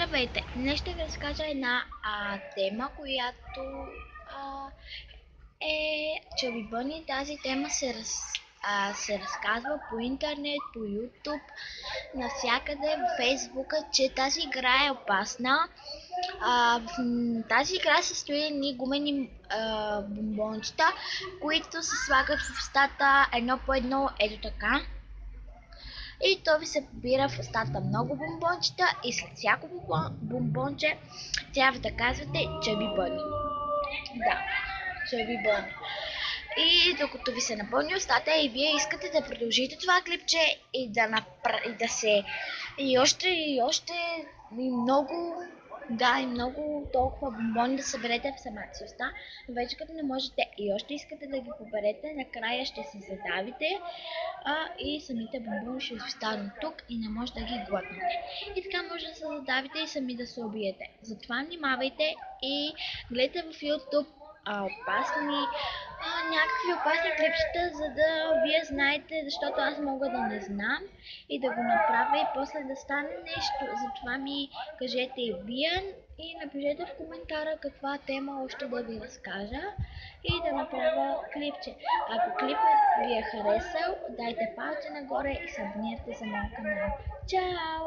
Здравейте! Днес ще ви разкажа една тема, която е чобибъни. Тази тема се разказва по интернет, по YouTube, навсякъде в Фейсбука, че тази игра е опасна. В тази игра се състои едни гумени бомбончета, които се слагат в устата едно по едно, ето така. И то ви се побира в устата много бомбончета и след всяко бомбонче трябва да казвате Чъби Бъни. Да, Чъби Бъни. И докато ви се напълни устата и вие искате да продължите това клипче и да се... и още и много... Да, и много толкова бомбони да съберете в самата си уста, но вече като не можете и още искате да ги поберете, накрая ще се задавите и самите бомбони ще ви останат тук и не може да ги глътнете. И така може да се задавите и сами да се убиете. Затова внимавайте и гледайте в YouTube някакви опасни клипчета, за да вие знаете, защото аз мога да не знам и да го направя и после да стане нещо. Затова ми кажете и вие и напишете в коментара каква тема още да ви разкажа и да направя клипче. Ако клипът ви е харесал, дайте палец нагоре и се абонирайте за моя канал. Чао!